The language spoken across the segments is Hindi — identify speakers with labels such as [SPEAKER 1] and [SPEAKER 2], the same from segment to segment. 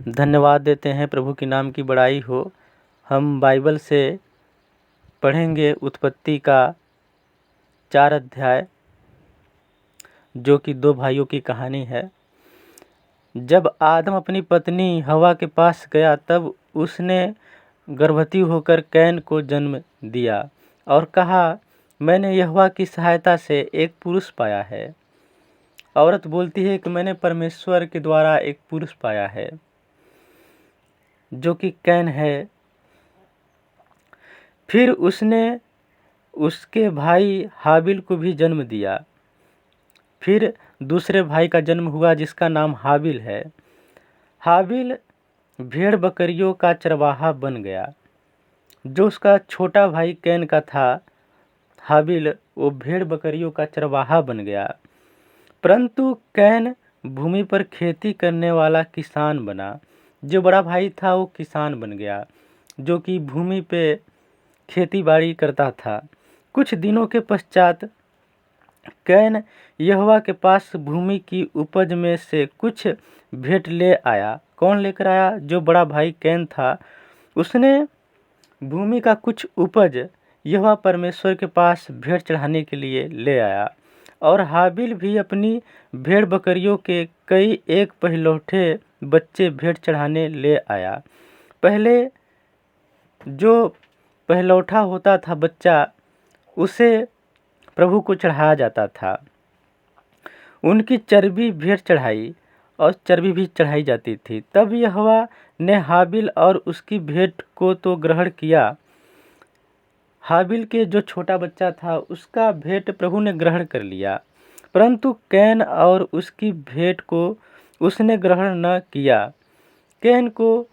[SPEAKER 1] धन्यवाद देते हैं, प्रभु के नाम की बड़ाई हो। हम बाइबल से पढ़ेंगे उत्पत्ति का 4 अध्याय, जो कि 2 भाइयों की कहानी है। जब आदम अपनी पत्नी हवा के पास गया तब उसने गर्भवती होकर कैन को जन्म दिया और कहा, मैंने यहोवा की सहायता से एक पुरुष पाया है। औरत बोलती है कि मैंने परमेश्वर के द्वारा एक पुरुष पाया है, जो कि कैन है। फिर उसने उसके भाई हाबिल को भी जन्म दिया। फिर दूसरे भाई का जन्म हुआ जिसका नाम हाबिल है। हाबिल भेड़ बकरियों का चरवाहा बन गया। जो उसका छोटा भाई कैन का था, हाबिल वो भेड़ बकरियों का चरवाहा बन गया। परंतु कैन भूमि पर खेती करने वाला किसान बना। जो बड़ा भाई था वो किसान बन गया, जो कि भूमि पे खेती बाड़ी करता था। कुछ दिनों के पश्चात कैन यहोवा के पास भूमि की उपज में से कुछ भेंट ले आया। कौन लेकर आया? जो बड़ा भाई कैन था, उसने भूमि का कुछ उपज यहोवा परमेश्वर के पास भेंट चढ़ाने के लिए ले आया। और हाबिल भी अपनी भेड़ बकरियों के कई एक पहिलौठे बच्चे भेंट चढ़ाने ले आया। पहले जो पहिलौठा होता था बच्चा, उसे प्रभु को चढ़ाया जाता था। उनकी चर्बी भेंट चढ़ाई और चर्बी भी चढ़ाई जाती थी। तब यहोवा ने हाबिल और उसकी भेंट को तो ग्रहण किया। हाबिल के जो छोटा बच्चा था उसका भेंट प्रभु ने ग्रहण कर लिया, परंतु कैन और उसकी भेंट को उसने ग्रहण न किया। कैन को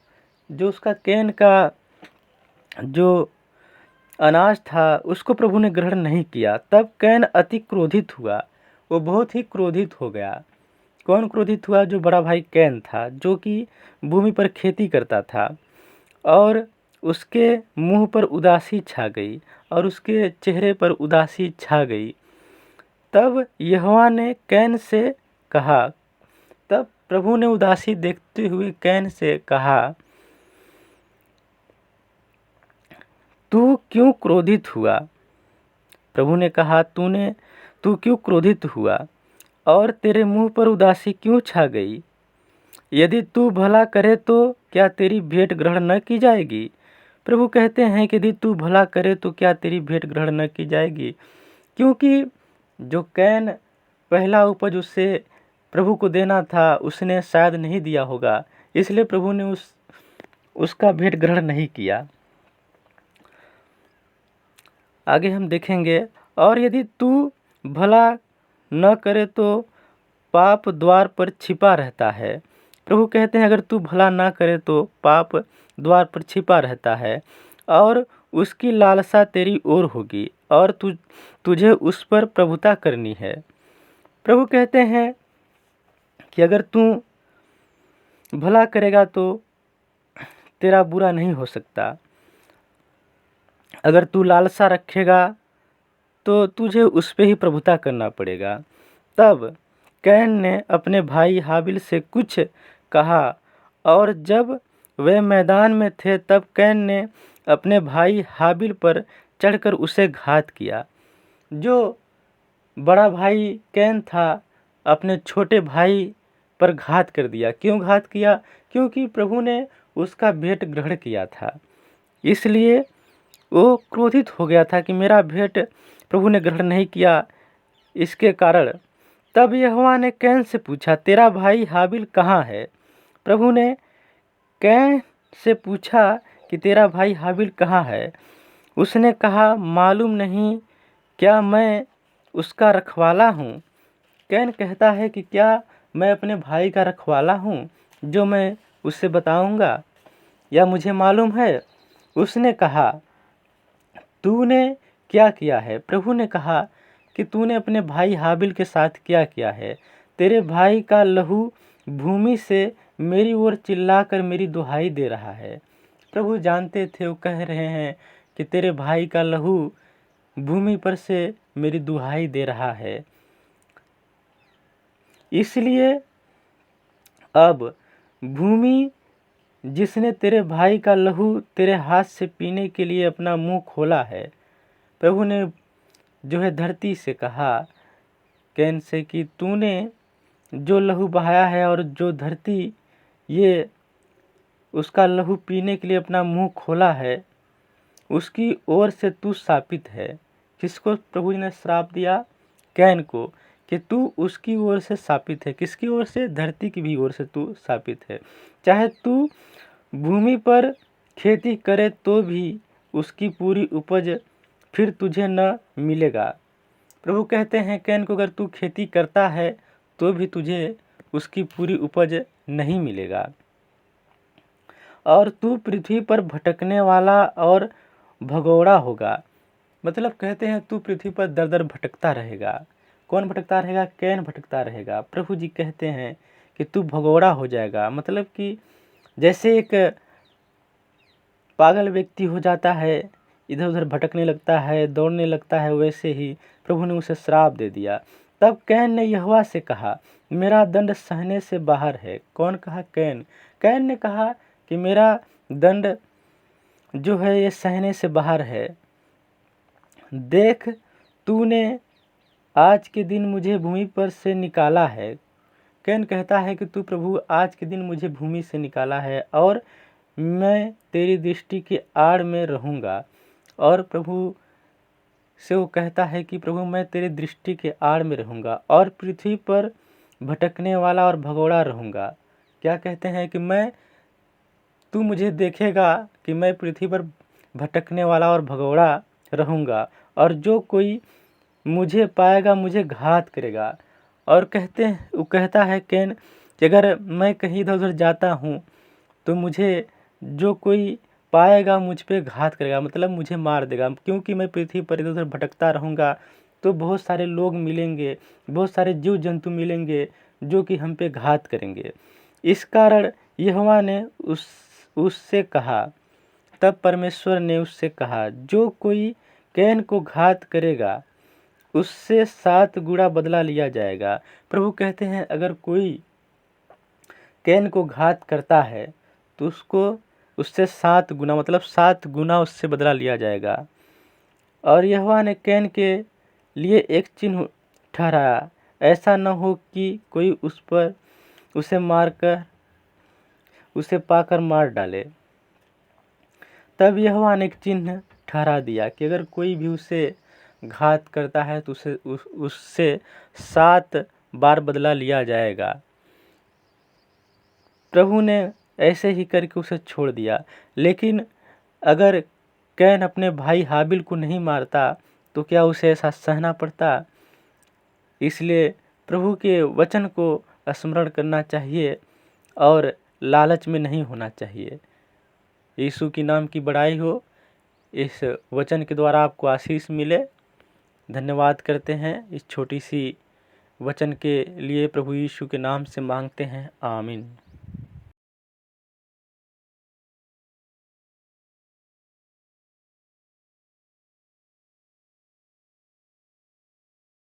[SPEAKER 1] कैन का जो अनाज था उसको प्रभु ने ग्रहण नहीं किया। तब कैन अति क्रोधित हुआ, वो बहुत ही क्रोधित हो गया। कौन क्रोधित हुआ? जो बड़ा भाई कैन था, जो कि भूमि पर खेती करता था। और उसके मुंह पर उदासी छा गई और उसके चेहरे पर उदासी छा गई। तब यहोवा ने कैन से कहा, तब प्रभु ने उदासी देखते हुए कैन से कहा, तू क्यों क्रोधित हुआ? प्रभु ने कहा, तू क्यों क्रोधित हुआ और तेरे मुंह पर उदासी क्यों छा गई? यदि तू भला करे तो क्या तेरी भेंट ग्रहण न की जाएगी? प्रभु कहते हैं कि यदि तू भला करे तो क्या तेरी भेंट ग्रहण न की जाएगी? क्योंकि जो कैन पहला उपज उससे प्रभु को देना था, उसने शायद नहीं दिया होगा, इसलिए प्रभु ने उसका भेंट ग्रहण नहीं किया। आगे हम देखेंगे, और यदि तू भला न करे तो पाप द्वार पर छिपा रहता है। प्रभु कहते हैं अगर तू भला ना करे तो पाप द्वार पर छिपा रहता है और उसकी लालसा तेरी ओर होगी और तुझे उस पर प्रभुता करनी है। प्रभु कहते हैं कि अगर तू भला करेगा तो तेरा बुरा नहीं हो सकता। अगर तू लालसा रखेगा तो तुझे उस पे ही प्रभुता करना पड़ेगा। तब कैन ने अपने भाई हाबिल से कुछ कहा, और जब वे मैदान में थे तब कैन ने अपने भाई हाबिल पर चढ़कर उसे घात किया। जो बड़ा भाई कैन था, अपने छोटे भाई पर घात कर दिया। क्यों घात किया? क्योंकि प्रभु ने उसका भेंट ग्रहण किया था, इसलिए वो क्रोधित हो गया था कि मेरा भेंट प्रभु ने ग्रहण नहीं किया, इसके कारण। तब यहोवा ने कैन से पूछा, तेरा भाई हाबिल कहाँ है? प्रभु ने कैन से पूछा कि तेरा भाई हाबिल कहाँ है? उसने कहा, मालूम नहीं, क्या मैं उसका रखवाला हूँ? कैन कहता है कि क्या मैं अपने भाई का रखवाला हूँ जो मैं उससे बताऊँगा, या मुझे मालूम है? उसने कहा, तूने क्या किया है? प्रभु ने कहा कि तूने अपने भाई हाबिल के साथ क्या किया है? तेरे भाई का लहू भूमि से मेरी ओर चिल्लाकर मेरी दुहाई दे रहा है। प्रभु जानते थे, वो कह रहे हैं कि तेरे भाई का लहू भूमि पर से मेरी दुहाई दे रहा है। इसलिए अब भूमि जिसने तेरे भाई का लहू तेरे हाथ से पीने के लिए अपना मुंह खोला है। प्रभु ने जो है धरती से कहा, कैन से, कि तूने जो लहू बहाया है और जो धरती ये उसका लहू पीने के लिए अपना मुंह खोला है, उसकी ओर से तू शापित है। किसको प्रभु ने श्राप दिया? कैन को, कि तू उसकी ओर से शापित है। किसकी ओर से? धरती की भी ओर से तू शापित है। चाहे तू भूमि पर खेती करे तो भी उसकी पूरी उपज फिर तुझे न मिलेगा। प्रभु कहते हैं कैन को, अगर तू खेती करता है तो भी तुझे उसकी पूरी उपज नहीं मिलेगा, और तू पृथ्वी पर भटकने वाला और भगोड़ा होगा। मतलब कहते हैं तू पृथ्वी पर दर दर भटकता रहेगा। कौन भटकता रहेगा? कैन भटकता रहेगा। प्रभु जी कहते हैं कि तू भगोड़ा हो जाएगा। मतलब कि जैसे एक पागल व्यक्ति हो जाता है, इधर उधर भटकने लगता है, दौड़ने लगता है, वैसे ही प्रभु ने उसे श्राप दे दिया। तब कैन ने यहोवा से कहा, मेरा दंड सहने से बाहर है। कौन कहा? कैन। कैन ने कहा कि मेरा दंड जो है ये सहने से बाहर है। देख, तूने आज के दिन मुझे भूमि पर से निकाला है। कैन कहता है कि तू प्रभु आज के दिन मुझे भूमि से निकाला है और मैं तेरी दृष्टि की आड़ में रहूँगा। और प्रभु से वो कहता है कि प्रभु मैं तेरी दृष्टि के आड़ में रहूँगा और पृथ्वी पर भटकने वाला और भगोड़ा रहूँगा। क्या कहते हैं कि तू मुझे देखेगा कि मैं पृथ्वी पर भटकने वाला और भगोड़ा रहूँगा, और जो कोई मुझे पाएगा मुझे घात करेगा। और वो कहता है कैन कि अगर मैं कहीं इधर उधर जाता हूँ तो मुझे जो कोई पाएगा मुझ पे घात करेगा, मतलब मुझे मार देगा, क्योंकि मैं पृथ्वी पर इधर उधर भटकता रहूँगा तो बहुत सारे लोग मिलेंगे, बहुत सारे जीव जंतु मिलेंगे जो कि हम पे घात करेंगे। इस कारण यहोवा ने उससे कहा, तब परमेश्वर ने उससे कहा, जो कोई कैन को घात करेगा उससे 7 गुना बदला लिया जाएगा। प्रभु कहते हैं अगर कोई कैन को घात करता है तो उससे 7 गुना, मतलब 7 गुना उससे बदला लिया जाएगा। और यहोवा ने कैन के लिए एक चिन्ह ठहराया, ऐसा न हो कि कोई उसे पाकर मार डाले। तब यहोवा ने एक चिन्ह ठहरा दिया कि अगर कोई भी उसे घात करता है तो उससे 7 बार बदला लिया जाएगा। प्रभु ने ऐसे ही करके उसे छोड़ दिया। लेकिन अगर कैन अपने भाई हाबिल को नहीं मारता तो क्या उसे ऐसा सहना पड़ता? इसलिए प्रभु के वचन को स्मरण करना चाहिए और लालच में नहीं होना चाहिए। यीशु की नाम की बड़ाई हो। इस वचन के द्वारा आपको आशीष मिले। धन्यवाद करते हैं। इस छोटी सी वचन के लिए प्रभु यीशु के नाम से मांगते हैं, आमीन।